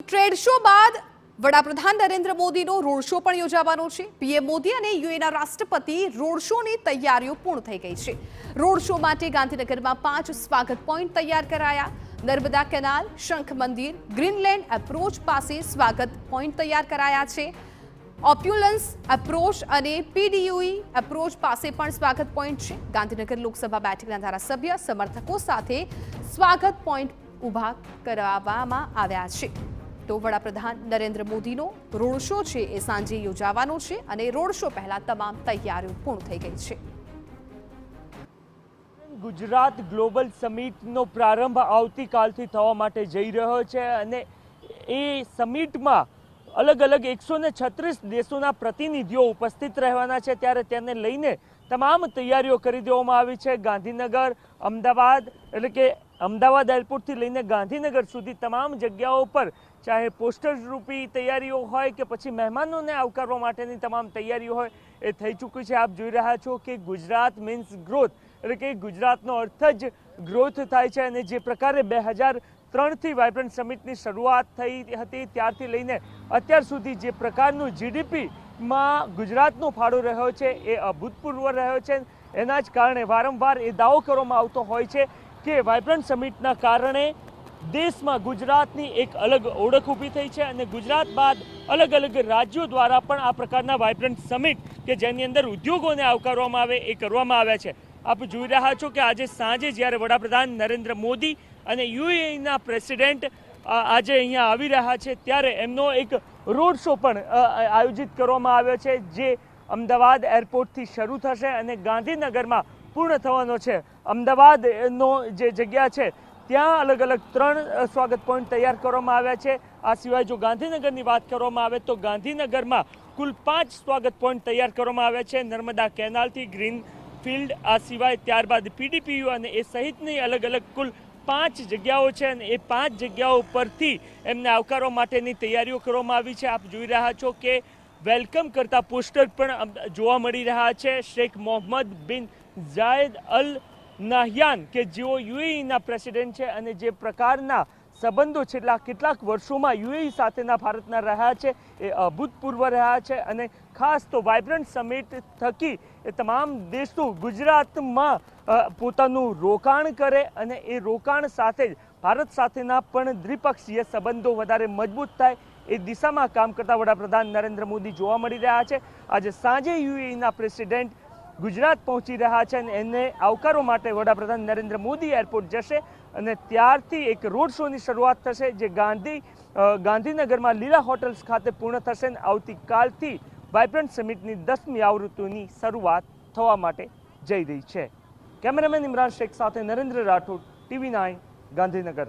Trade show બાદ વડાપ્રધાન નરેન્દ્ર મોદીનો રોડ શો પણ યોજાવાનો છે। પીએમ મોદી અને યુએના રાષ્ટ્રપતિ રોડ શોની તૈયારીઓ પૂર્ણ થઈ ગઈ છે। રોડ શો માટે ગાંધીનગરમાં 5 સ્વાગત પોઈન્ટ તૈયાર કરાયા। નર્મદા કેનાલ, શંખ મંદિર, ગ્રીનલેન્ડ એપ્રોચ પાસે સ્વાગત પોઈન્ટ તૈયાર કરાયા છે। ઓપ્યુલન્સ એપ્રોચ અને પીડીયુઈ એપ્રોચ પાસે પણ સ્વાગત પોઈન્ટ છે। ગાંધીનગર લોકસભા બેઠકના ધારાસભ્ય સમર્થકો સાથે સ્વાગત પોઈન્ટ ઊભા કરવામાં આવ્યા છે। તો વડાપ્રધાન નરેન્દ્ર મોદીનો રોડ શો છે એ સાંજે યોજાવાનો છે અને રોડ શો પહેલા તમામ તૈયારીઓ પૂર્ણ થઈ ગઈ છે। ગુજરાત ગ્લોબલ સમિટનો પ્રારંભ આવતીકાલથી થવા માટે જઈ રહ્યો છે અને એ સમિટમાં અલગ અલગ 136 દેશોના પ્રતિનિધિઓ ઉપસ્થિત રહેવાના છે। ત્યારે તેને લઈને તમામ તૈયારીઓ કરી દેવામાં આવી છે। ગાંધીનગર, અમદાવાદ એટલે કે અમદાવાદ એરપોર્ટથી લઈને ગાંધીનગર સુધી તમામ જગ્યાઓ પર ચાહે પોસ્ટર રૂપી તૈયારીઓ હોય કે પછી મહેમાનોને આવકારવા માટેની તમામ તૈયારીઓ હોય એ થઈ ચૂકી છે। આપ જોઈ રહ્યા છો કે ગુજરાત મીન્સ ગ્રોથ, એટલે કે ગુજરાતનો અર્થ જ ગ્રોથ થાય છે અને જે પ્રકારે 2003થી વાઇબ્રન્ટ સમિટની શરૂઆત થઈ હતી ત્યારથી લઈને અત્યાર સુધી જે પ્રકારનું જીડીપીમાં ગુજરાતનો ફાળો રહ્યો છે એ અભૂતપૂર્વ રહ્યો છે। એના જ કારણે વારંવાર એ દાવો કરવામાં આવતો હોય છે કે વાઇબ્રન્ટ સમિટના કારણે દેશમાં ગુજરાતની એક અલગ ઓળખ ઊભી થઈ છે અને ગુજરાત બાદ અલગ અલગ રાજ્યો દ્વારા પણ આ પ્રકારના વાઇબ્રન્ટ સમિટ કે જેની અંદર ઉદ્યોગોને આવકારવામાં આવે એ કરવામાં આવ્યા છે। આપ જોઈ રહ્યા છો કે આજે સાંજે જ્યારે વડાપ્રધાન નરેન્દ્ર મોદી અને યુએઈના પ્રેસિડેન્ટ આજે અહીંયા આવી રહ્યા છે ત્યારે એમનો એક રોડ શો પણ આયોજિત કરવામાં આવ્યો છે જે અમદાવાદ એરપોર્ટથી શરૂ થશે અને ગાંધીનગરમાં પૂર્ણ થવાનો છે। અમદાવાદનો જે જગ્યા છે ત્યાં અલગ અલગ 3 સ્વાગત પોઈન્ટ તૈયાર કરવામાં આવ્યા છે। આ સિવાય જો ગાંધીનગરની વાત કરવામાં આવે તો ગાંધીનગરમાં કુલ 5 સ્વાગત પોઈન્ટ તૈયાર કરવામાં આવ્યા છે। નર્મદા કેનાલથી ગ્રીન ફિલ્ડ, આ સિવાય ત્યારબાદ પીડીપીયુ અને એ સહિતની અલગ અલગ કુલ 5 જગ્યાઓ છે અને એ 5 જગ્યાઓ પરથી એમને આવકારવા માટેની તૈયારીઓ કરવામાં આવી છે। આપ જોઈ રહ્યા છો કે વેલકમ કરતા પોસ્ટર પણ જોવા મળી રહ્યા છે। શેખ મોહમ્મદ બિન ઝાયદ અલ નાહયાન કે જેઓ યુએઈના પ્રેસિડેન્ટ છે અને જે પ્રકારના સંબંધો છેલ્લા કેટલાક વર્ષોમાં યુએઈ સાથેના ભારતના રહ્યા છે એ અભૂતપૂર્વ રહ્યા છે અને ખાસ તો વાઇબ્રન્ટ સમિટ થકી એ તમામ દેશો ગુજરાતમાં પોતાનું રોકાણ કરે અને એ રોકાણ સાથે જ ભારત સાથેના પણ દ્વિપક્ષીય સંબંધો વધારે મજબૂત થાય એ દિશામાં કામ કરતા વડાપ્રધાન નરેન્દ્ર મોદી જોવા મળી રહ્યા છે। આજે સાંજે યુએઈના પ્રેસિડેન્ટ ગુજરાત પહોંચી રહ્યા છે અને એને આવકારવા માટે વડાપ્રધાન નરેન્દ્ર મોદી એરપોર્ટ જશે અને ત્યારથી એક રોડ શોની શરૂઆત થશે જે ગાંધીનગરમાં લીલા હોટલ્સ ખાતે પૂર્ણ થશે અને આવતીકાલથી વાઇબ્રન્ટ સમિટની 10મી આવૃત્તિની શરૂઆત થવા માટે જઈ રહી છે। કેમેરામેન ઇમરાન શેખ સાથે નરેન્દ્ર રાઠોડ, TV9 ગાંધીનગર।